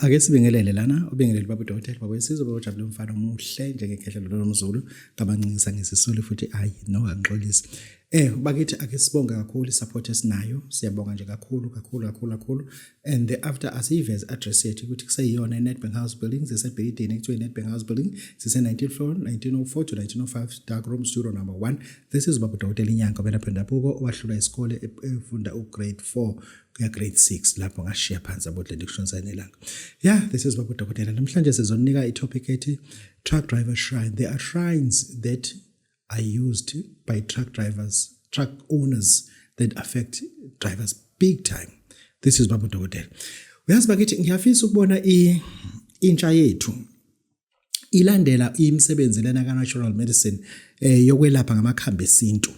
Ake sibingelele lana ubingelele baba udokotela baba wesizwe baba ujabule umfana omuhle njengekhehlelo lomzulu kabancingisa ngesisulu futhi ayi no angixolisi. Bakithi ake sibonge kakhulu isupport esinayo siyabonga nje kakhulu and the after asiveze address yethu ukuthi kuseyiyona iNedbank House Building sisebhilidini ekuthiwa iNedbank House Building sise 19th floor 1904 to 1905 dark room studio number 1. This is baba udokotela inyanga obelapha ndabuko owahlula isikole efunda ugrade 4 kuya grade 6 lapho ngashiya phansi abodle dictions anelanga. Yeah, this is baba udokotela namhlanje sizonika itopic ethi truck driver shrine. There are shrines that are used by truck drivers, truck owners that affect drivers big time. This is baba udokotela. Uyazi bakithi ngiyafisa ukubona intsha yethu ilandela imisebenzi lena ka natural medicine yokwelapha ngamakhambi esintu.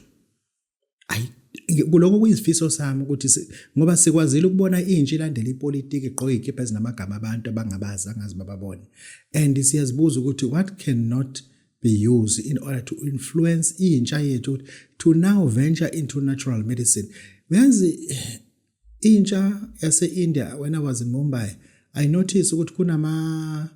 Kuloko kuyizifiso sami ukuthi ngoba sikwazile ukubona intsha ilandela ipolitiki igqoka ikhipha ezinamagama abantu abangabazi angazi bababone, and siyazibuza ukuthi what cannot be used in order to influence intsha yethu to now venture into natural medicine. Uyazi intsha yase-India, when I was in Mumbai, I noticed ukuthi kunama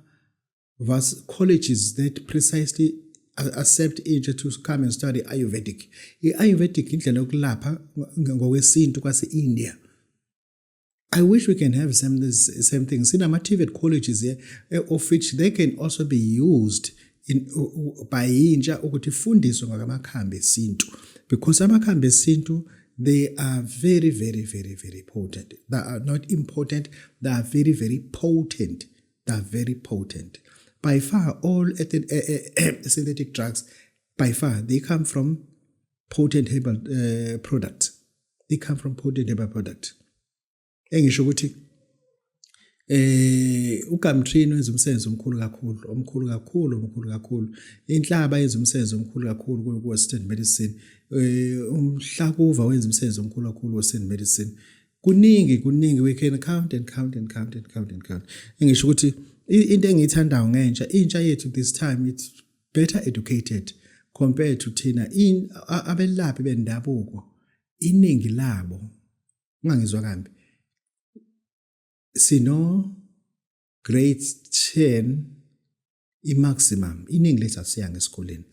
colleges that precisely accept intsha to come and study Ayurvedic. I-Ayurvedic indlela yokulapha ngokwesintu kwase-India. I wish we can have same things. Sinama-TVET colleges here of which they can also be used by intsha ukuthi ifundiswe ngamakhambi esintu, because amakhambi esintu they are very potent. They are not important, they are very potent. They are very potent. By far, all synthetic drugs, by far, they come from potent herbal products. They come from potent herbal products. Engisho ukuthi uGumtree wenza umsebenzi omkhulu kakhulu. Inhlaba yenza umsebenzi omkhulu kakhulu ku Western medicine. Umhlakuva wenza umsebenzi omkhulu kakhulu Western medicine. Kuningi we can count. Engisho ukuthi into engiyithandayo ngentsha intsha yethu this time it's better educated compared to thina abelaphi bendabuko. Iningi labo ungangizwa kambi sino grade 10 maximum. Iningi lethu asiyanga esikoleni.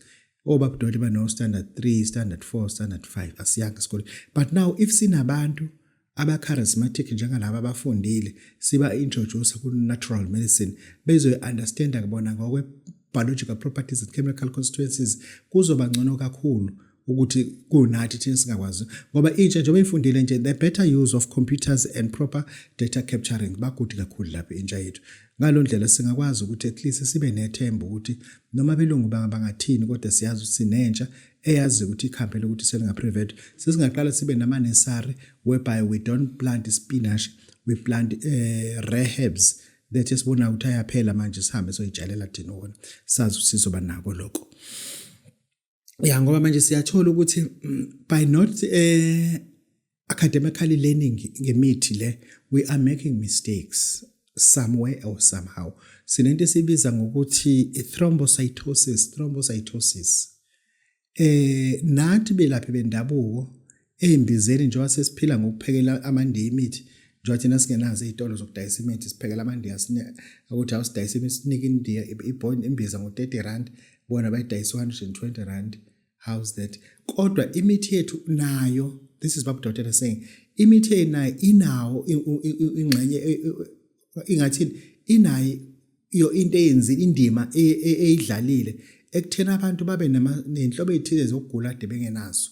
Obaba udokotela bano standard 3, standard 4, standard 5 asiyanga esikoleni. But now if sinabantu aba-charismatic njengalaba abafundile siba introduce ku natural medicine bezo understand akubona ngokwe biological properties and chemical constituencies, kuzoba ngcono kakhulu ukuthi kunathi thina singakwazi ngoba intsha njengoba ifundile nje the better use of computers and proper data capturing bakuthi kakhulu lapha intsha yethu. Ngalo ndlela singakwazi ukuthi at least sibe nethemba ukuthi noma belungu bangathini kodwa siyazi ukuthi sinentsha eyazi ukuthi ikhambele ukuthi selingaprevent. Sesingaqala sibe nama-nursery whereby we don't plant spinach, we plant herbs that esibona ukuthi ayaphela manje sihambe soyitshalela thina wona sazi ukuthi sizoba nako lokho. Ya ngoba manje siyathola ukuthi by not academically learning ngemithi le we are making mistakes somewhere or somehow. Sinento esibiza ngokuthi thrombocytosis. Nathi belaphi bendabuko embizeni njengoba sesiphila ngokuphekela amandi imithi njengoba thina singenazo izitolo zokudayisa imithi siphekela amandi asine ukuthi awusidayisa imithi sinika indiya imbiza ngo-30 rand bona bayidayisa 120 rand. How's that? Kodwa imithi yethu nayo, this is baba udokotela saying, imithi yethu nayo inawo ingxenye ingathini inayo into eyenzile indima eyidlalile ekuthena abantu babe nenhlobo ezithile zokugula ade bengenazo.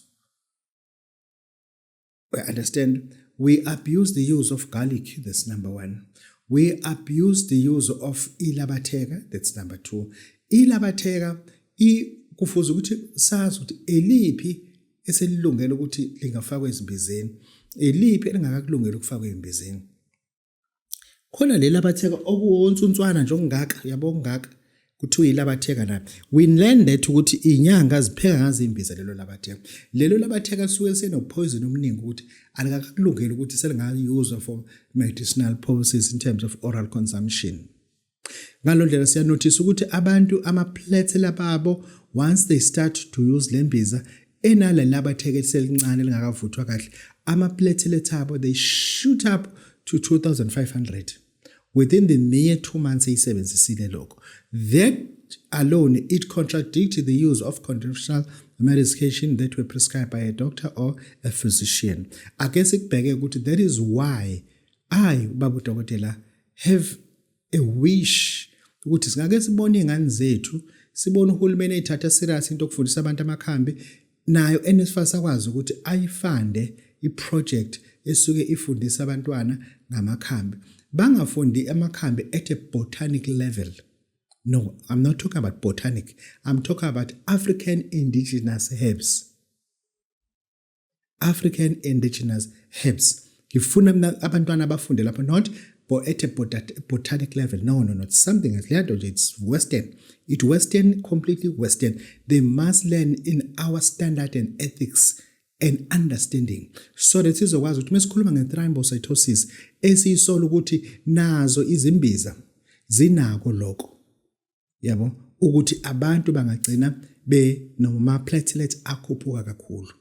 We understand. We abuse the use of garlic, that's number 1. We abuse the use of ilabatheka, that's number 2. Ilabatheka kufuze ukuthi sazi ukuthi eliphi eselilungela ukuthi lingafakwa ezimbizeni, eliphi elingakakulungela ukufakwa ezimbizeni. Khona lelabatheka okuwonsuntswana nje ongaka yabo ngaka kuthiwa ilabatheka na. We learn that ukuthi inyanga zipheka ngazo imbiza lelo labatheka lisuke lisenopoison omningi ukuthi alikakulungela ukuthi selingayuzwa for medicinal purposes in terms of oral consumption. Ngalo ndlela siya notice ukuthi abantu ama-plates lababo once they start to use lembiza enala labatheka selincane lingakavuthwa kahle ama-platelets abo they shoot up to 2500. within the mere 2 months eyisebenzisile lokho. That alone, it contradicts the use of conventional medication that were prescribed by a doctor or a physician. Ake sikubheke ukuthi that is why I, Baba Dokotela, have a wish ukuthi singake sibone ingane zethu, sibone uhulumeni ethatha serious into okufundisa abantu amakhambi, nayo NSFAS akwazi ukuthi ayifande iproject esuke ifundisa abantwana ngamakhambi. Bangafundi amakhambi at a botanic level. No, I'm not talking about botanic. I'm talking about African indigenous herbs. African indigenous herbs. Ngifuna abantwana abafunde lapho, not at a botanic level. No. It's something else. It's Western. It's Western, completely Western. They must learn in our standard and ethics and understanding. So that is okwazi ukuthi mesikhuluma nge-thrombocytosis esiyisola ukuthi nazo izimbiza zinako lokho. Yabo ukuthi abantu bangagcina noma platelets akhuphuka kakhulu.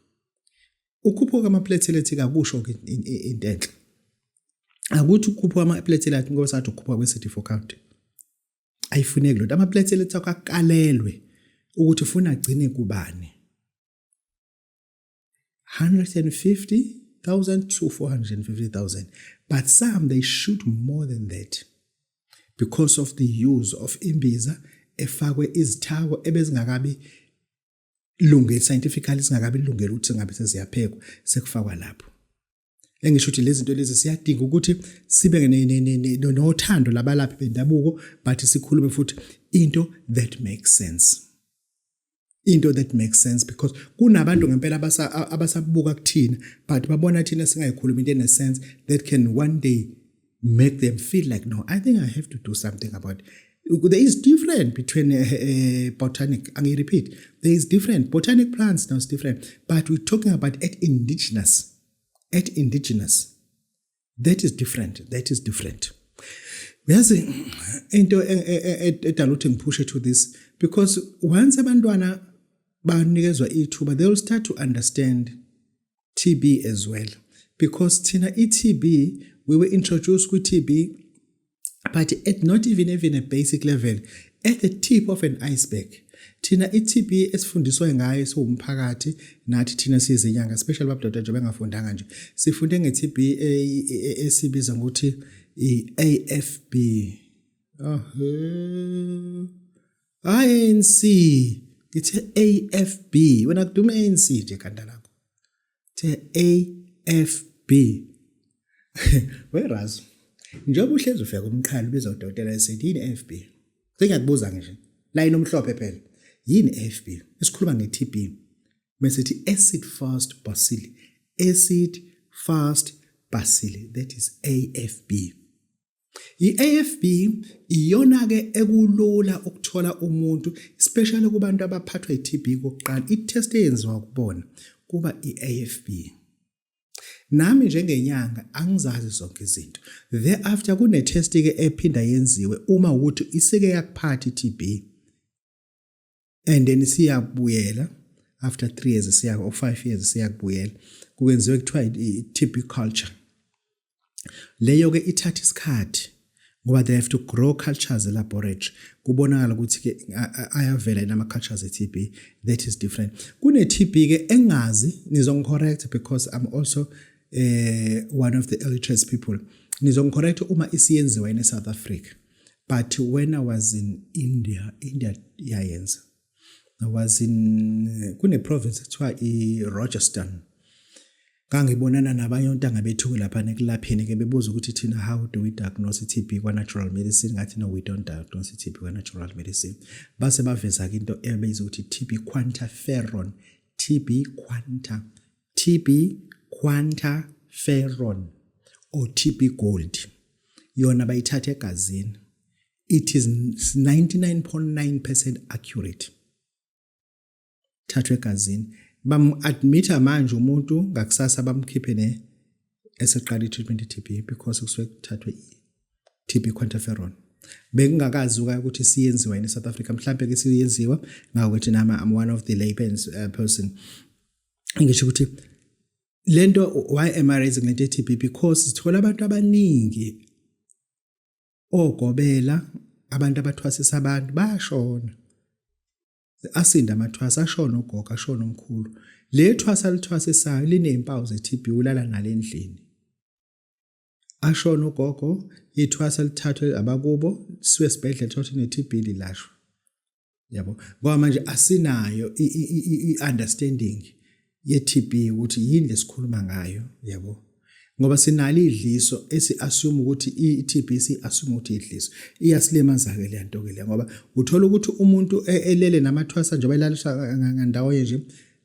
Ukhuphuka ama-platelets kakusho into enhle. Akuthi ukhuphuka ama-platelets ngoba sathi ukhuphuka kwe-CD4 count. Ayifuneki lo. Ama-platelets akakalelwe ukuthi ufuna agcine kubani. 150,000 to 450,000. But some, they shoot more than that because of the use of imbiza efakwe izithako ebezingakabi lungile, scientifically singakabi lungile ukuthi singabe seziyaphekwa sekufakwa lapho. Engisho ukuthi lezi zinto lezi siyadinga ukuthi sibe nothando labalaphi bendabuko, but sikhulume futhi into that makes sense. Into that makes sense because kunabantu ngempela abasabuka kuthina but babona thina singayikhuluma into ene sense that can one day make them feel like, no, I think I have to do something about it. There is difference between botanic, and I repeat, there is different. Botanic plants now is different, but we're talking about at indigenous. That is different. That is different. Yazi into edaluthe ngipushe to this because once abantwana banikezwa ithuba, they will start to understand TB as well. Because tina TB, we were introduced with TB, but at not even a basic level, at the tip of an iceberg. Tina TB esifundiswa ngayo siwumphakathi nathi thina siyizinyanga, especially babudoda nje bengafundanga nje. Sifunde nge-TB esibiza ngokuthi i-AFB. ANC. It's AFB. Wena kuduma ANC nje khanda lakho. AFB. Whereas njengoba uhlezi ufika kumkhali bezodokotela esithi yini AFB? Sengiyakubuza nje. La inomhlophe phela. Yini AFB? Esikhuluma nge-TB. Mesithi acid fast bacilli. Acid fast bacilli. That is AFB. I-AFB iyona ke ekulula ukuthola umuntu, especially kubantu abaphathwa i-TB kokuqala. I-test eyenziwa ukubona kuba i-AFB. Nami njengenyanga angizazi zonke izinto. Thereafter kune-test ke ephinda yenziwe uma ukuthi isike yakuphatha i-TB. And then siyabuyela after 3 years or 5 years siyakubuyela. Kwenziwe kuthiwa i-TB culture. Leyo ke ithatha isikhathi ngoba they have to grow cultures laboratory. Kubonakala ukuthi ke ayavela inama cultures e-TB. That is different. Kune-TB ke engazi nizongicorrect because I'm also one of the illiterate people. Nizongicorrect uma isiyenziwa in South Africa. But when I was in India yayenza. I was in kune province kuthiwa i-Rajasthan. Ngangibonana nabanye ontanga bethu lapha nekulapheni ke bebuza ukuthi thina how do we diagnose TB kwa natural medicine? Ngathi no, we don't diagnose TB kwa natural medicine. Base baveza ke into ebeyiza ukuthi TB quantiferon. TB quantiferon or TB gold. Yona bayithatha egazini. It is 99.9% accurate. Thathwe egazini. Bam-admita manje umuntu ngakusasa bamkhiphe eseqala i-treatment TB because kusuke kuthathwe TB quantiferon. Bengingakazi ukuthi siyenziwa in South Africa, mhlambe ke siyenziwa ngakuthi nama I'm one of the layman's person. Ngisho ukuthi lento why am I raising le TB because sithola abantu abaningi ogobela abantu abathwasisa abantu bashona asinda amathwasa ashona ugogo ashona umkhulu le thwasa lithwasisayo linezimpawu ze-TB ulala nalendlini ashona ugogo ithwasa lithathwe abakubo siwe esibhedlela thothi ne-TB lilashwa yabo ngoba manje asinayo i-understanding ye-TB ukuthi yini lesikhuluma ngayo yabo ngoba sinalo idliso esi-assume ukuthi i-TB si-assume ukuthi idliso iyasilimaza ke le nto ke le ngoba uthola ukuthi umuntu elele namathwasa njengoba elalisha ngandawo nje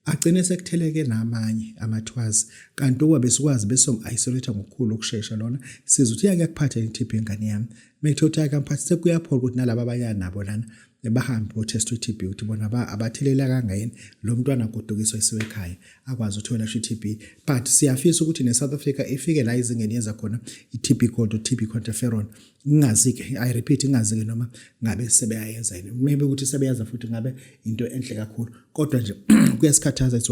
agcine sekutheleke namanye amathwasa kanti ukuba besikwazi besom-isolate ngokukhulu okushesha lona siza ukuthi yakuphatha i-TB ngane yami mekuthothi akamphathi sekuyaphola ukuthi nalabo abayana nabo lana bahambe botest i-TB ukuthi bona abathelela kangayini lo mntwana agodukiswa isiwe ekhaya akwazi ukuthola i-TB but siyafisa ukuthi ne-South Africa ifike la izingeni yenza khona i-TB gold TB quantiferon ngingazike I repeat ngingazike noma ngabe sebeyayenza yini maybe ukuthi sebeyaza futhi ngabe into enhle kakhulu kodwa nje kuyasikhathaza it's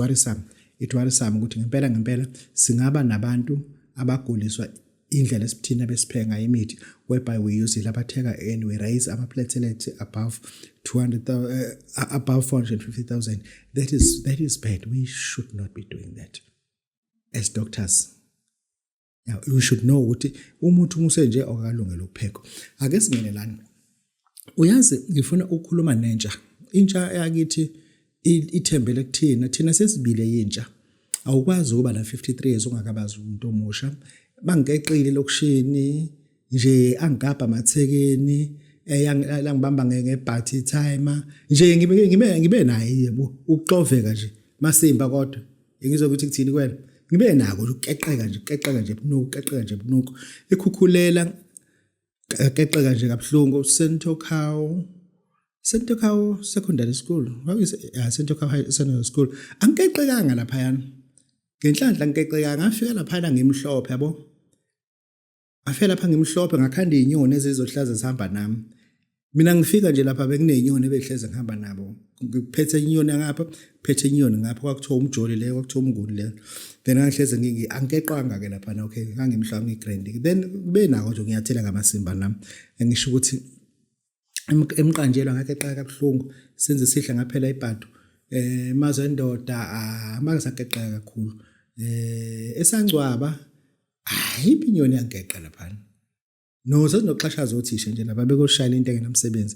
worrisome ukuthi ngempela singaba nabantu abaguliswa indlela esithina besiphenga imithi whereby we use ilabatheka and we raise ama platelets above 200,000 above 450,000 that is bad we should not be doing that as doctors we should know ukuthi umuntu musenje okalungela ukupheka ake singene lana uyazi ngifuna ukukhuluma intsha yakithi ithembele kuthina thina sesibile yintsha awukwazi ukuba la 53 years ungakabazi umuntu omusha bangikeqile lokushini nje angigabha amathekeni langibamba ngebhathi timer nje ngibe naye yebo ukuxoveka nje masimba kodwa ngizokuthi kuthini kwena ngibe nako ukuqeqeka nje ebunuku ekhukhulela keqeka nje kabhlungu Sentokau Secondary School Sentokau High Secondary School angikeqekanga lapha yana ngenhlanhla ngikeqeka ngafika lapha ngimhlophe yabo afela lapha ngimhlophe ngakhanda izinyoni ezizohlaza zihamba nami mina ngifika nje lapha bekunezinyoni ebehleze ngihamba nabo ngiphethe inyoni ngapha phethe inyoni ngapha kwakuthiwa umjoli leyo kwakuthiwa umnguni leyo then ngihleze angikeqwanga ke lapha okay ngangimhlwa ngigrand then kube nako nje ngiyathela ngamasimba nami ngisho ukuthi emqanjelwa ngakeqeka kabhlungu senze sihla ngaphela ibhadu maze endoda makusaqeqeka kakhulu esangcwaba ayiphi inyoni yangeqa lapha no sesinoxhashaza othisha nje lapha bekoshayela into engenamsebenzi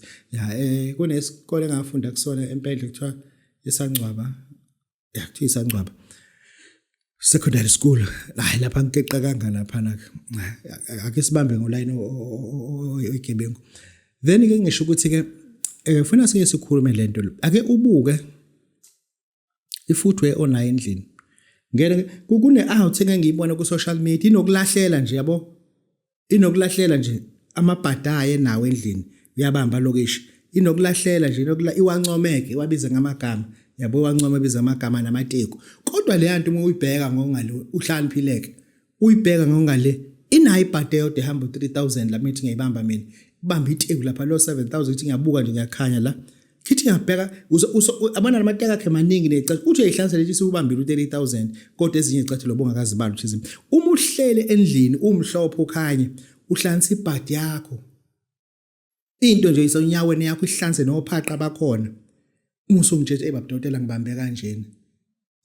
kunesikole engafunda kusona empedle kuthiwa esangcwaba kuthiwa isangcwaba secondary school hayi lapha ngikeqa kangalaphana ake sibambe ngoline oyigebengu then ke ngisho ukuthi ke ufuna sike sikhulume lento ake ubuke ifootwear onayo endlini ngeke kune out engiyibona ku social media inokulahlela nje yabo inokulahlela nje amabhadaye nawo endlini uyabamba lokishi inokulahlela nje iwancomeke wabiza ngamagama yabo wancoma biza amagama namateko kodwa le yanto uma uyibheka ngokungale uhlaniphileke uyibheka ngokungale inayi ibhadaye ode hamba 3000 la mithi ngiyibamba mina ubamba iteki lapha lo 7000 ithi ngiyabuka nje ngiyakhanya la kithi ngiyabheka abana namateka akhe maningi necathu uthi uyihlanzela lithi ubambile u3000 kodwa ezinye icathu lobongakazibala uthi uma uhlele endlini umhlophe ukhanye uhlanza ibhadi yakho into nje isonyaweni yakho ihlanze nophaqa bakhona umusumjeje ebabudotela ngibambe kanjeni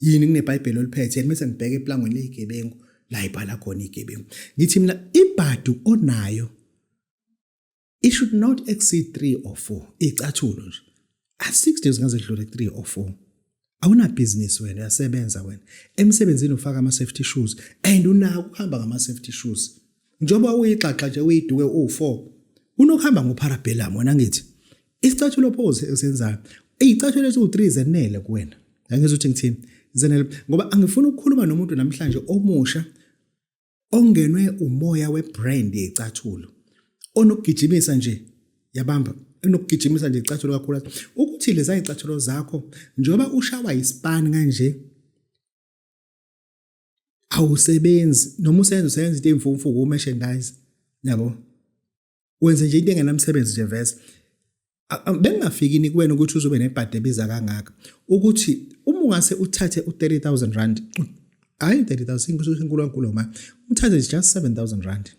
yini kuneBhayibheli oliphethe bese ngibheke eplangweni lezigebengu la ibhala khona igebengu ngithi mina ibhadi onayo it should not exceed 3 or 4 icathulo nje a6 days ngazedlule 3 or 4 awuna business wena yasebenza wena emsebenzini ufaka ama safety shoes and unako ukuhamba ngama safety shoes njoba uyixaxa nje uyiduke u4 unokuhamba ngoparabellum wena ngithi isicathulo pose esenzayo icathulo ezu3 zenele kuwena angizothi ngithini zenele ngoba angifuna ukukhuluma nomuntu namhlanje omusha ongenwe umoya webrand yecathulo onokugijimisa nje yabamba enokugijimisa nje icathulo kakhulu ukuthi leza icathulo zakho njoba ushawa ispan kanje awusebenzi noma usenza into emfumfuku umerchandise yabo wenze nje into engenamsebenzi nje vese bengafiki ni kuwena ukuthi uzobe nebhadi ebiza kangaka ukuthi uma ungase uthathe u30,000 rand hayi 30,000 inkulu ma uthathe just 7,000 rand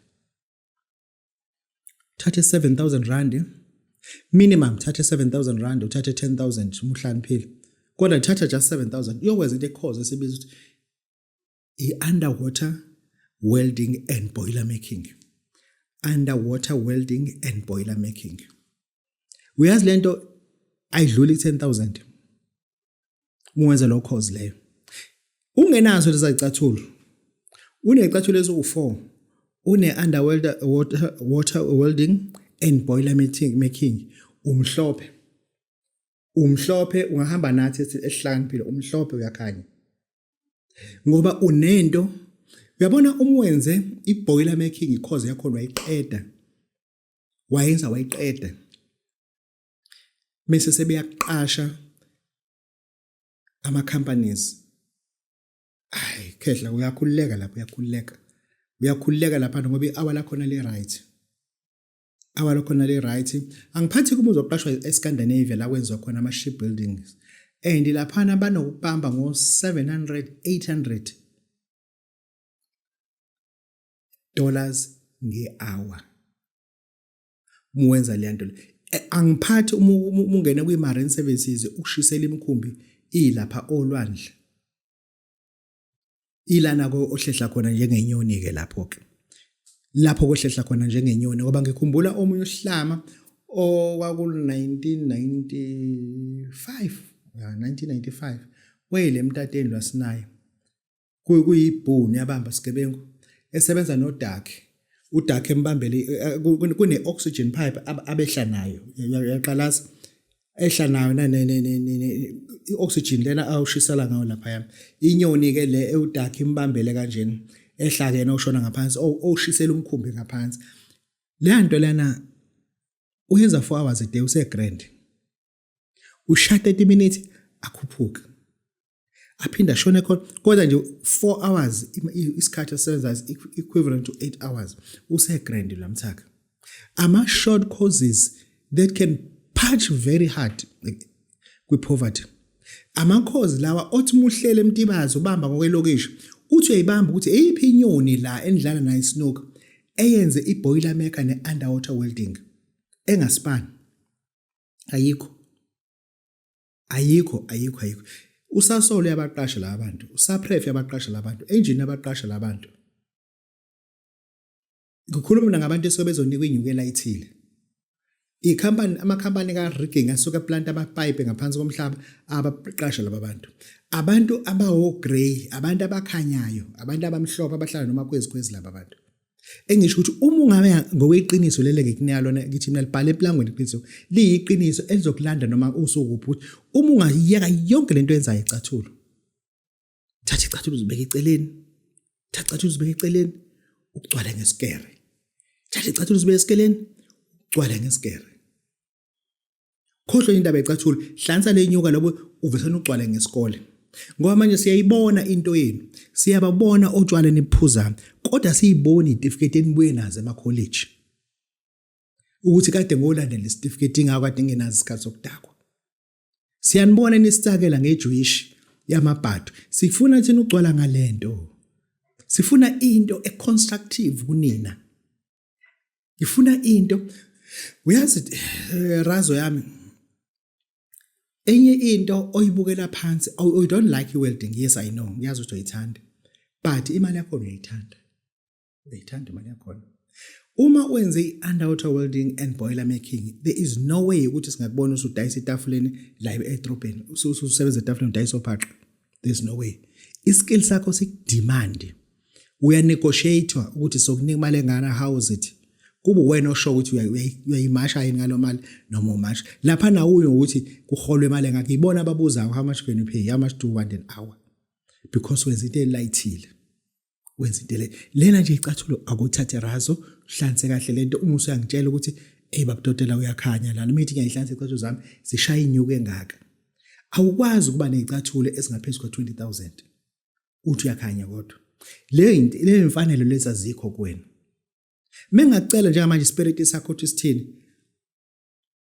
Thathe 7,000 rand minimum, thathe 7,000 rand uthathe 10,000 umhlaniphile. Kodwa thatha just 7,000 uyokwenza into ekhoze esibiza ukuthi i-underwater welding and boiler making. Underwater welding and boiler making. Uyazi lento ayidluli 10,000. Mwenza lo course leyo. Ungenazo lezi icathulo. Unecathulo eziwu4. Water welding and boiler making. Umhlophe ungahamba nathi esihlaniphile umhlophe uyakhanya. Ngoba unento uyabona umwenze i-boiler making i-course yakho wayiqeda. Mase sebeyaqasha ama companies. Khehla uyakhululeka lapha uyakhululeka lapha ngoba i-hour lakhona le right. Angiphathi kuma uzoqashwa eScandinavia la kwenziwa khona ama shipbuildings. And laphana banokubamba ngo$700-800 nge-hour. Muwenza le nto. Angiphathi ungena kwi-marine services ukushisela imkhumbi ilapha olwandle. Ilana ko ohlehla khona njengenyoni ke lapho ke. Lapho kohlehla khona njengenyoni ngoba ngikhumbula omunye uhlama owaku1995 wayile mtateni lwasinayo kuyibhuni yabamba sigebengu esebenza nodakhe udakhe embambele kune oxygen pipe abehla nayo yaqalaza ehla nayo i-oxygen lena awushisela ngayo lapha inyoni ke le eudakhe imbambele kanjeni ehla ke noshona ngaphansi oshisela umkhumbi ngaphansi le nto lena uyenza 4 hours a day usegrand usha 30 minutes akhuphuka aphinda shone khona kodwa nje 4 hours isikhathi esenza equivalent to 8 hours usegrand lamthaka ama short courses that can punch very hard kwi poverty ama course lawa othi muhlele emtibazo ubamba ngokwelokishi uthi uyayibamba ukuthi eyiphi inyoni la endlala nayo snooker eyenze i-boiler maker ne-underwater welding engaspan ayikho usasolo yabaqasha labantu usapref yabaqasha labantu engine yabaqasha labantu ngikhuluma ngabantu esobezonikwa inyukela ithile ama-company ka-rigging asuka plant ama-pipe ngaphansi komhlaba abaqasha laba abantu abawo-grey abantu abakhanyayo abantu abamhlophe abahlala noma kwezi laba bantu engisho ukuthi uma ungabe ngokweqiniso lele ngikunika lona ngithi mina libhale eplangweni iqiniso liyiqiniso elizokulanda noma usuku ukuthi uma ungayiyeka yonke lento yenzayo icathulo thatha icathulo uzibeke eceleni ugcwala ngesikere thatha icathulo uzibeke eceleni ugcwala ngesikere khohlwa indaba yecathulo hlanza lenyuka lobo uvesana ugcwala ngesikole ngoba manje siyayibona into yenu siyababona otshwala niphuza kodwa siyibona icertificate enibuye nazo ema-college ukuthi kade ngolandela icertificate ingakho kade ngenazo isikhathi sokudakwa siyanibona nisicakela ngeJewish yamabhadu sifuna thina ugcwala ngalento sifuna into econstructive kunina ifuna into uyazi razo yami enye into oyibukela phansi you don't like welding yes I know ngiyazi ukuthi uyithanda but imali yakho uyayithanda imali yakho uma wenze i-underwater welding and boiler making there is no way ukuthi singakubona usudayisa etafuleni la edrobheni ususebenza etafuleni udayisa ophaqa there's no way iskill sakho sikudemand uyanegotiate ukuthi sokunika imali engana how is it kube wena osho ukuthi uyayimasha yini ngalo mali noma umasha lapha na uyo ukuthi kuholwe imali engakho ibona ababuzayo how much can you pay how much do you want an hour because wenza into elayithile wenza into lena nje icathulo akuthathe razo hlanze kahle lento uma usuyangitshela ukuthi babudodela uyakhanya lana mithi ngiyihlanze icathulo zami zishaya inyuku engaka awukwazi ukuba nezicathulo esingaphezulu kwa20,000 uthi uyakhanya kodwa le imfanelo lezi azikho kuwena mengacela njengamanje spirit sakho ukuthi sithini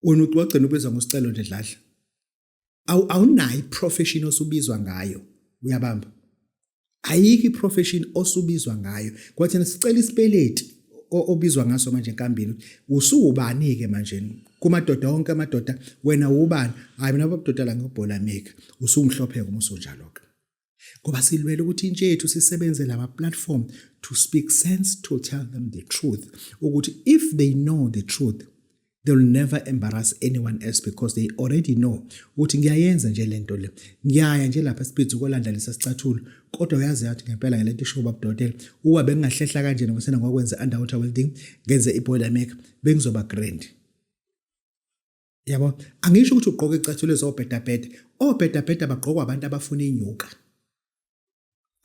wena ucwagcina ubizwa ngosicelo nje dladla awunayo profession osubizwa ngayo uyabamba ayikho iprofession osubizwa ngayo kwathi sicela isipeleti obizwa ngaso manje enkambini usubani ke manje kumadoda wonke amadoda wena ubani hayi mina babudoda la ngobhola maker usumhlophe kuma usonjalo ke ngoba silwele ukuthi intshe yethu sisebenze lama platform to speak sense to tell them the truth ukuthi if they know the truth they will never embarrass anyone else because they already know ukuthi ngiyayenza nje lento le ngiyaya nje lapha esiphithi ukolanda lesicathulo kodwa uyazi yathi ngempela ngelento isho babudodela uba bengahlehla kanje ngokusena ngokwenza underwater welding ngenze iboiler maker bengizoba grand yabo angisho ukuthi ugqoke icathulo ezobhedabheda obhedabheda bagqokwa abantu abafuna inyuka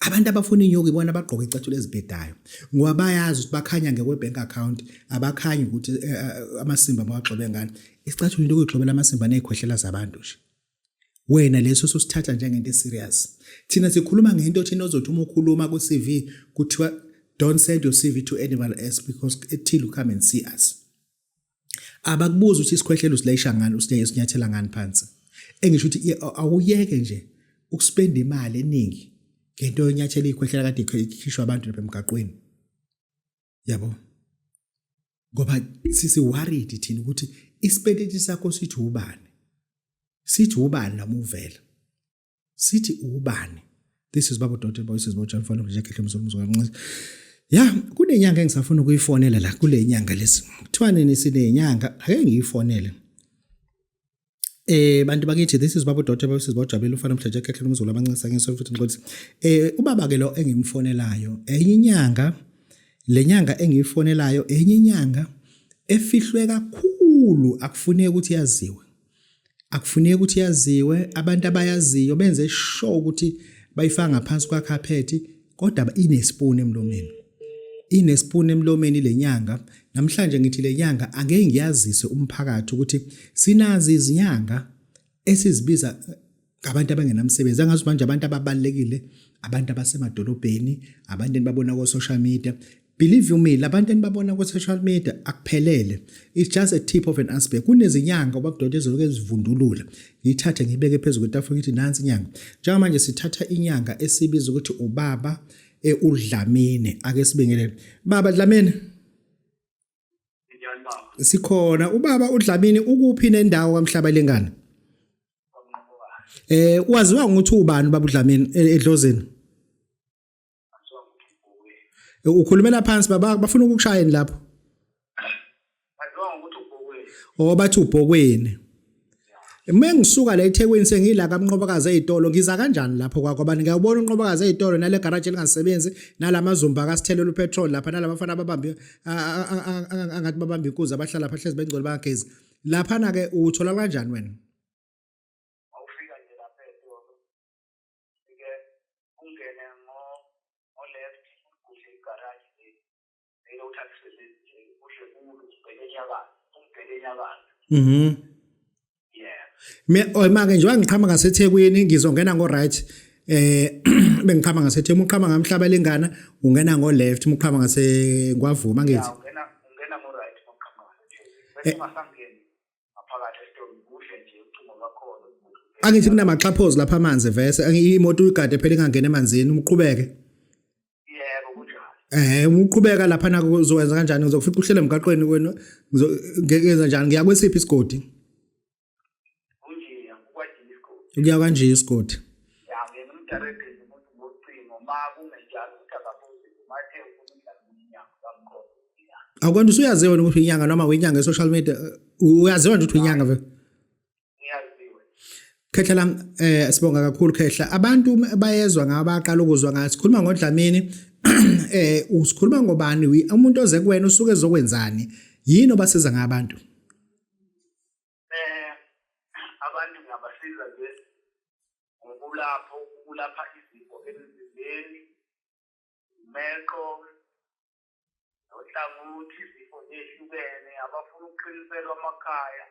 abantu abafuna inyuka ibona abagqoka icathulo ezibhedayo ngoba bayazi ukuthi bakhanya ngekwebank account abakhanyi ukuthi amasimba mawagxobe ngani isicathulo into ukugxobela amasimba nezikhwehlela zabantu nje wena leso sosithatha njengento serious thina sikhuluma ngento thina ozothi uma ukhuluma ku CV kuthiwa don't send your CV to anyone else because until you come and see us abakubuza ukuthi isikhwehlela usilayisha ngani usinyathela ngani phansi engisho ukuthi awuyeke nje ukuspenda imali eningi ngento yonyathela ikhwehlela kade ikhishwa abantu lapha emgaqweni yabo ngoba sisi worried thina ukuthi isipendeti sakho sithi ubani noma uvela sithi ubani this is Baba Dr. Voices boJohn Mfana njekehle umzomuzwa ya kunenyanga engisafuna ukuyifonela la kule nyanga lesi kuthiwa nini sinenyanga ake ngiyifonele bantu bakithi this is Baba Dr. Voices boJabela ufana mhlejekehle umzulu abancisa ngeso futhi ngiqothi ubaba ke lo engimfonelayo enye inyanga le nyanga engiyifonelayo enye inyanga efihlwe kakhulu akufuneki ukuthi yaziwe abantu abayaziyo benze sure ukuthi bayifaka ngaphansi kwakhaphethi kodwa inespoon emlomeni lenyanga namhlanje ngithi lenyanga angeke ngiyazise umphakathi ukuthi sinazi izinyanga esizibiza ngabantu abangenamsebenzi angazi manje abantu ababalekile abantu abasemadolobheni abantu enibabona ku social media believe you me labantu enibabona ku social media akuphelele it's just a tip of an iceberg kunezinyanga obabudoda eziloku ezivundulula ngiyithathe ngibeke phezulu kwetafula ngithi nansi inyanga njengoba manje sithatha inyanga esibiza ukuthi ubaba uDlamini ake sibingelele baba Dlamini sikhona ubaba uDlamini ukuphi nendawo kamhlaba lengane waziwa ngokuthi ubani baba uDlamini eDlozini ukhulumela phansi baba bafuna ukukushayeni lapho waziwa ngokuthi ubhokweni bathi ubhokweni Mengisuka la eThekwini sengila kaMnqobakazi ezitolo ngiza kanjani lapho kwakho abantu ngiyabona uNqobakazi ezitolo nale garage elingasebenzi nalamazumba akasithelela upetrol lapha nalabafana ababambi angathi babamba inkuzi abahlala phahlezi bengcolo bagezi lapha na ke uthola kanjani wena awufika nje lapha etolo sike ungene ngo left kuhle igarage le uthathise nje kuhle kulo ubheke nyakani Manje njengoba ngiqhama ngaseThekwini ngizongena ngo right bengiqhama ngaseThekwini uqhama ngamhlaba lengana ungena ngo left uqhama ngaseNgwavuma ngithi ungena ngo right uqhama ngaseThekwini bese masangeni ngaphakathi esitolo kuhle nje ucingo lwakhona angithi kunamaxhaphozi lapha amanzi vese imoto uyigade phela ingangena emanzini uqhubeke yebo kunjalo uqhubeka lapha nako uzokwenza kanjani ngizokufika uhlele emgaqweni wena ngizokwenza kanjani ngiya kwesiphi isigodi Ukuya kanje isigodi. Ya ngene umdirector umuntu ngocingo makungenjalo ukuthi akabuze mathe ufuna inyanga kamkhulu. Akwanda usuyaziwa ukuthi inyanga noma wenyanga e-social media uyaziwa nje ukuthi inyanga vele. Ngiyaziwe. Khehla lam sibonga kakhulu Khehla abantu bayezwa ngabaqala ukuzwa ngathi sikhuluma ngoDlamini usikhuluma ngobani umuntu oze kuwena usuke ezokwenzani yini obasiza ngabantu ukulapha izifo emzimbeni meko nohlangothi izifo ezihlukene abafuna ukuqiniselwa amakhaya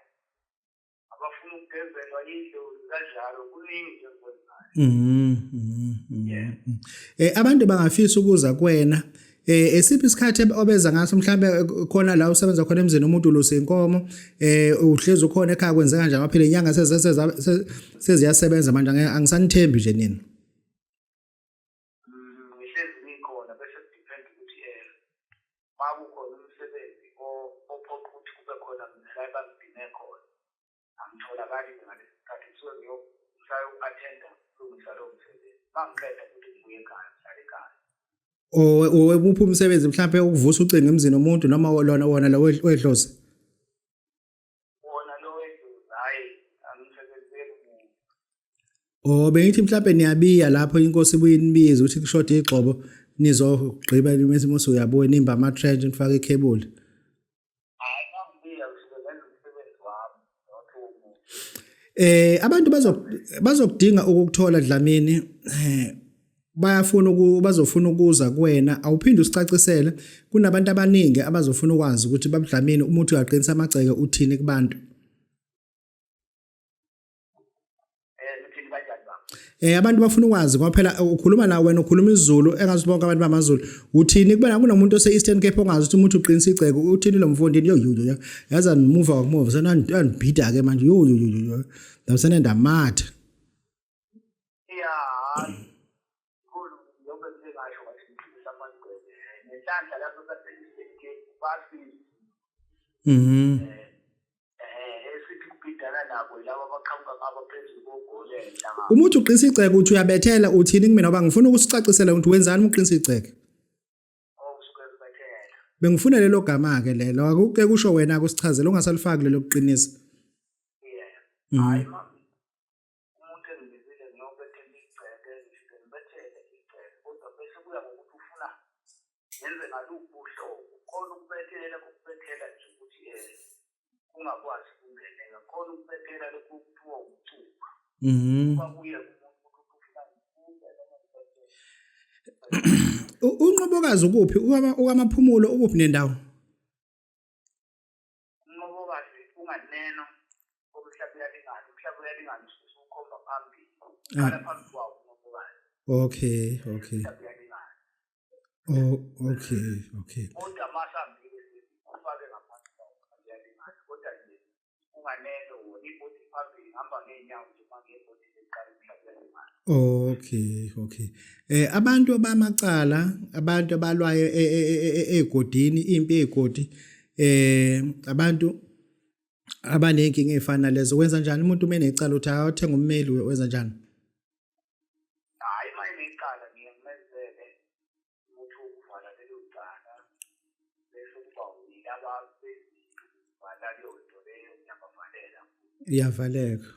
abafuna ukugezelwa idlozi kanjalo kuningi nje okwenzayo abantu bangafisa ukuza kuwena esiphi isikhathi obeza ngaso mhlambe khona la usebenza khona emzini umuntu losenkomo uhlezi ukhona ekhaya kwenza kanjani ngaphela inyanga seziyasebenza manje angisanithembi nje nini ngihlezi ngikhona bese depend ukuthi makukhona ngalesi sikhathi kusuke ngiyohlala uku-athenda kulungisa lowo msebenzi mangiqeda ukuthi ngibuye ekhaya ngihlale ekhaya. Owephi umsebenzi mhlawumbe ukuvusa ucingo emzini omuntu noma wona lo wedlozi? Wona lo wedlozi hhayi angisebenzeli muntu. Bengithi mhlawumbe niyabiya lapho inkosi ibuye inibize ukuthi kushoda igxobo nizogqiba mase uyabuya nimba ama-trench nifake ikhebuli. Hhayi mangibiya kusuke ngenza umsebenzi wami not umuntu. Abantu bazokudinga ukukuthola Dlamini bazofuna ukuza kuwena awuphinde usicacisele kunabantu abaningi abazofuna ukwazi ukuthi babuDlamini umuntu uyaqinisa amagceke uthini kubantu. Ngithini kanjani baba? Abantu bafuna ukwazi ngoba phela ukhuluma nawe wena ukhuluma isiZulu engazi bonke abantu bamaZulu uthini kubona kunomuntu ose-Eastern Cape ongazi ukuthi umuntu uqinisa igceke uthini lo mfundini yo yaza move wakumove sanandibhida ke manje yo ndabusana ndamatha. Yeah. Yobe ngingasho wathi ngiqinisa amagceke nenhlanhla lapho sase-Eastern Cape bafile. Esithi kubhidana nabo laba abaqhamuka ngabo phezulu kogoli enhlangano. Umuntu uqinisa igceke uthi uyabethela uthini kumina ngoba ngifuna ukusicacisela ukuthi wenzani uqinisa igceke. Usuke ubethela. Bengifuna lelo gama ke lelo akuke kusho wena kusichazela ungasalifaki lelo kuqinisa. Yeah. Hayi mama. Umuntu engibizile ngiyobethela igceke ngifike ngibethele igceke kodwa bese kuya ngokuthi ufuna yenze ngaluphi uhlobo. Khona ukubethela nje ukuthi ungakwazi ukungeneka khona ukubethela lokhu kuthiwa ucuba. Babuye umuntu ukuthi ufuna ukubethela Unqobokazi ukuphi ukwamaphumulo ukuphi nendawo? Unqobokazi unganeno obuhlabela lingani uhlabela lingani usukhomba phambili. Ala phambi kwawo unqobokazi. Okay. Uhlabela lingani. Okay. Kodwa masambile ufake ngaphansi kwawo uhlabela lingani kodwa nje unganeno wona ibhodi phambili hamba ngeenyawo nje mangiyebhodi leqala uhlabela lingani. Okay. Abantu abamacala abantu abalwayo egodini impi egodi abantu abanenkinga ezifana lezo wenza kanjani umuntu uma enecala uthi awuthenga ummeli wenza kanjani? Hayi manje ngicala ngiyamenzele ukuthi ukuvala lelo cala bese kuba uyilaba bezivala leyo nto leyo ngiyabavalela. Iyavaleka.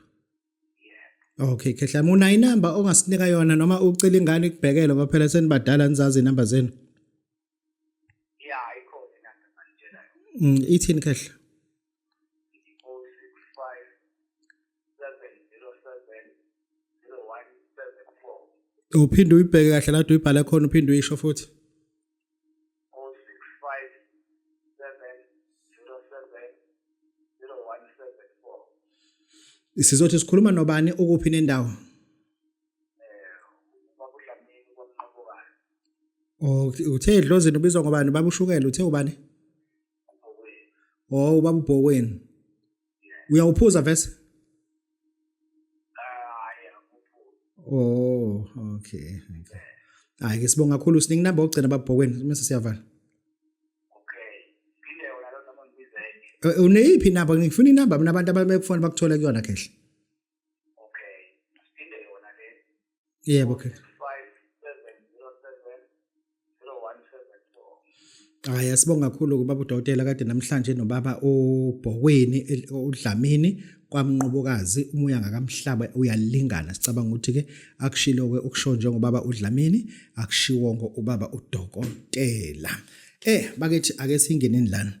Okay, khehla una inamba ongasinika yona noma ucela ingane ikubhekele ngoba phela senibadala nizazi inamba zenu. Yeah, ikhona inamba manitshela yona. Ithini khehla? 065 707 0174. Uphinde uyibheke kahle lapho uyibhala khona uphinde uyisho futhi. 065 707 0174. Sizothi sikhuluma nobani ukuphi nendawo? BabuDlamini kwaMnqobokazi. Uthe edlozini ubizwa ngobani babushukela uthe ubani? uBhokweni. Ubaba uBhokweni. Uyawuphuza vese? Hayi akuphuza. Okay. Hayi ke sibonga kakhulu siningi namba ogcina baBhokweni mase siyavala. Okay. Phinde yona lo noma ngibizeke. Uneyiphi inamba ngifuna inamba mina abantu ababekufona bakuthola kuyona khehla. Okay. Phinde yona le. Yebo khehla. 5 707 0174. Hayi sibonga kakhulu kubaba uDokotela kade namhlanje nobaba uBhokweni uDlamini kwaMnqobokazi umuya ngakamhlaba uyalingana sicabanga ukuthi ke akushilo ke ukusho njengobaba uDlamini akushiwongo ubaba uDokotela. Bakethi ake singeneni lana.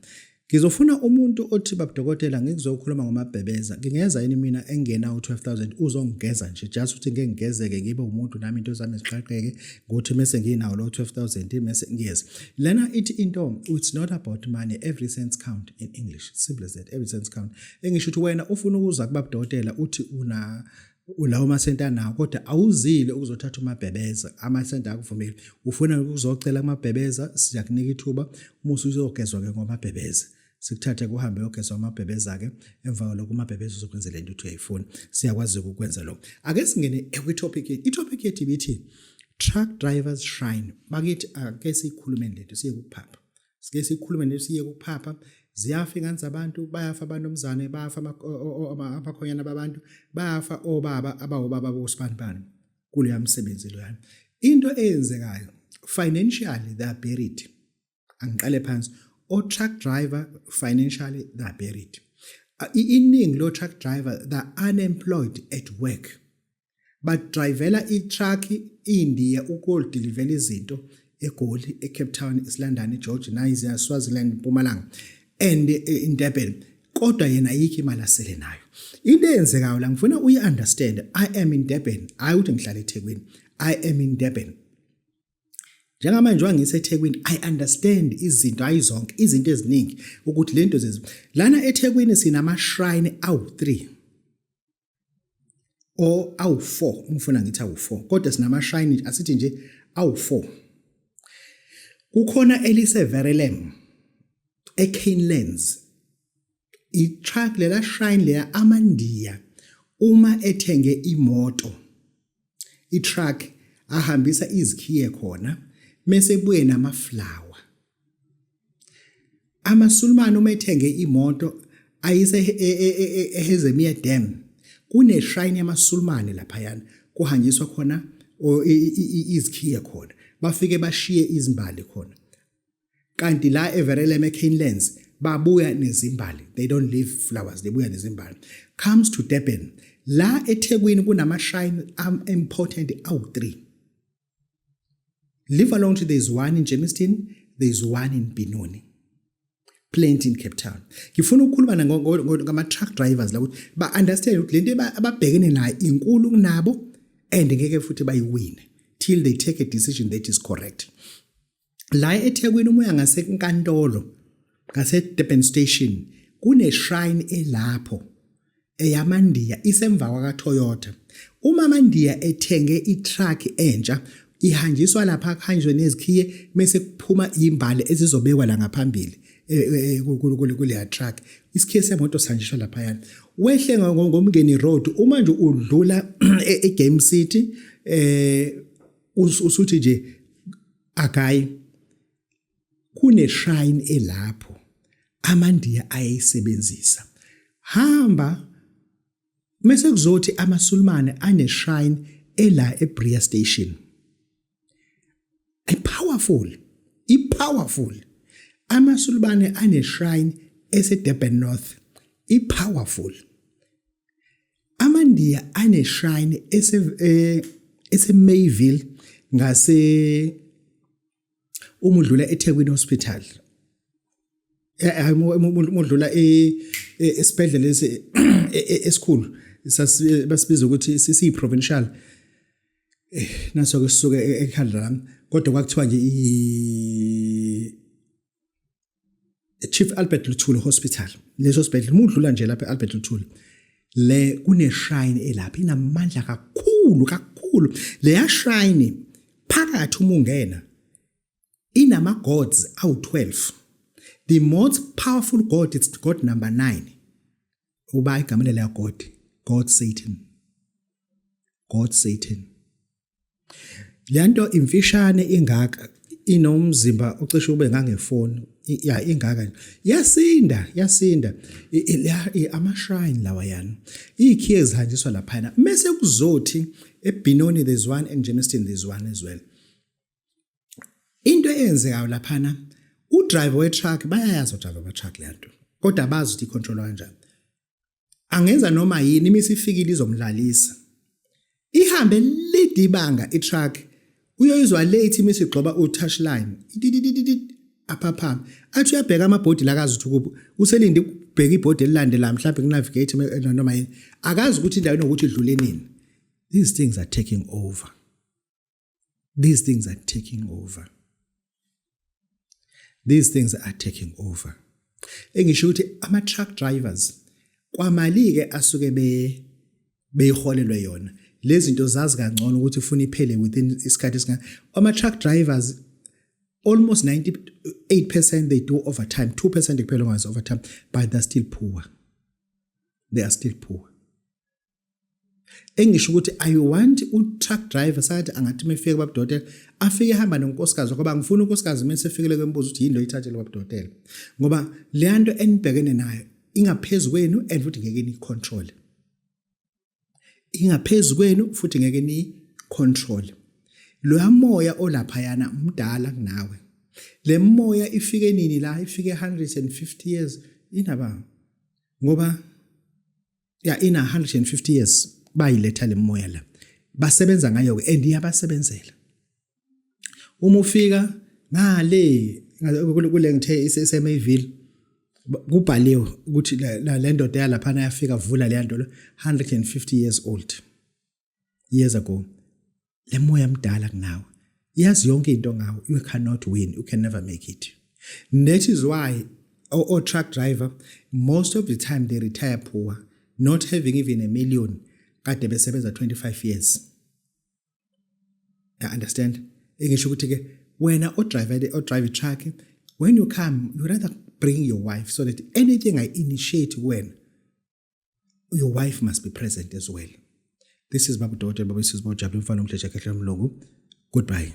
Ngizofuna umuntu othi baba Dokotela ngikuzokhuluma ngomabhebeza. Ngingeza yini mina engena u12,000 uzongigeza nje just ukuthi ngeke ngigezeke ngibe umuntu nami into zami ziqhaqheke ngokuthi mase nginawo lo 12,000 mase ngiyeza. Lena ithi into it's not about money, every cent count in English. Simple as that, every cent count. Engisho ukuthi wena ufuna ukuza kubaba Dokotela uthi ulawo amasenta nawo kodwa awuzile ukuzothatha umabhebeza amasenta akuvumile ufuna ukuzocela amabhebeza siyakunika ithuba musu uzogezwa ke ngomabhebeza sikuthathe kuhambe yogezwa amabhebeza ke emva kwalokho amabhebeza uzokwenzela into uthi uyayifuna siyakwazi ukwenza lokho ake singene kwitopic itopic yethi bithi truck drivers shrine bakithi ake sikhulume lento siye kuphapha sike sikhulume lento siye kuphapha ziyafa ingane zabantu bayafa abanomzane bayafa abakhonyana babantu bayafa obaba abawobaba bosibanibani kuleya msebenzi loyana into eyenzekayo financially they are buried angiqale phansi o truck driver financially they are buried iningi lo truck driver they are unemployed at work but drivela i-truck India ukudeliver izinto eGoli eCape Town eSlondon eGeorge Nice Swaziland Mpumalanga and in Durban kodwa yena ayikho imali asele nayo into eyenzekayo la ngifuna uyi-understand I am in Durban hayi ukuthi ngihlala eThekwini I am in Durban njengamanje wangiseThekwini I understand izinto ayizonke izinto eziningi ukuthi lento lana eThekwini sinama shrine awu3 o awu4 ngifuna ngithi awu4 kodwa sinama shrine asithi nje awu4 kukhona elise Verulam eCanelands i-truck lela shrine leya amandiya uma ethenge imoto i-truck ahambisa izikhiye khona mase buye namaflower amasulumane uma ethenge imoto ayise eHezemia Dam kune shrine yamasulumane lapha yana kuhanjiswa khona izikhiye khona bafike bashiye izimbali khona kanti la eVerulam eCanelands babuya nezimbali they don't leave flowers they buya nezimbali comes to Durban la eThekwini kunama shrine important awu3 live along to there's one in Germiston there's one in Benoni plenty in Cape Town ngifuna ukukhuluma ngama truck drivers la ukuthi ba understand ukuthi lento ababhekene nayo inkulu kunabo and ngeke futhi bayiwine till they take a decision that is correct la eThekwini umoya ngasenkantolo ngase Durban station kune shrine elapho eyamandiya isemva kwa Toyota uma amandiya ethenge i-truck entsha ihanjiswa lapha kuhanjwe nezikhiye bese kuphuma imbali ezizobekwa la ngaphambili kule truck isikhiye semoto sanjiswa lapha yana wehle ngomngeni road uma nje udlula eGame City usuthi nje akayi kune shrine elapho amandiya ayisebenzisa hamba mase kuzothi amasulumane ane shrine ela eBria station powerful amasulumane ane shrine eseDurban North powerful amandiya ane shrine ese Mayville ngase umudlula eThekwini Hospital umudlula esibhedlela esikhulu basibiza ukuthi sisi provincial naso ke sisuke eKhalram kodwa kwakuthiwa nje Chief Albert Luthuli Hospital leso sibhedlela umudlula nje lapha eAlbert Luthuli le kune shrine elapha inamandla kakhulu le shrine phakathi umungena inama gods awu12 the most powerful god is god number 9 uba igama le god Satan lento imfishane ingaka inomzimba ocishe ube ngangefoni ingaka yasinda ama shrine lawa yana ikhiye ezihanjiswa lapha mase kuzothi eBenoni there's one and Germiston there's one as well into eyenzekayo lapha udriver we-truck bayayazi udriver we-truck lento kodwa abazi ukuthi icontrolwa kanjani angenza noma yini imisifikile izomdlalisa ihambe lidibanga i-truck uyoyizwa late imisigxoba u-touchline aphaphama athi uyabheka amabhodi la akazi ukuthi uselinde ukubheka ibhodi elilandela mhlawumbe kunavigate noma yini akazi ukuthi indawo inokuthi idlule nini these things are taking over engisho ukuthi ama truck drivers kwamali ke asuke beyiholelwe yona lezi zinto zazi kangcono ukuthi ufuna iphele within isikhathi esingaka ama truck drivers almost 98% they do overtime 2% kuphela ongazi overtime but they are still poor engisho ukuthi I want u-truck driver sathi angathi mefike kwabudokotela afike ehamba nonkosikazi ngoba ngifuna unkosikazi mase efikele kwembuzo ukuthi yini lo ithathele kwabudokotela ngoba le nto enibhekene nayo ingaphezulu kwenu and futhi ngeke ni control ingaphezulu kwenu futhi ngeke ni control lo moya olapha yana umdala kunawe le moya ifike nini la ifike 150 years inaba ngoba ina 150 years bayiletha le moya la basebenza ngayo and iyabasebenzela uma ufika ngale kule ngithe iseMayville kubhaliwe ukuthi le ndoda yalapha yafika vula le nto 150 years ago le moya mdala kunawe yazi yonke into ngawe you cannot win you can never make it that is why or truck driver most of the time they retire poor not having even $1 million kade besebenza 25 years I understand ngisho ukuthi ke wena o drive truck when you come you rather bring your wife so that anything I initiate when your wife must be present as well. This is Babu Dr. Babu Sisbo Jabulin Mfana Mthethe Kahle Mlungu. Goodbye.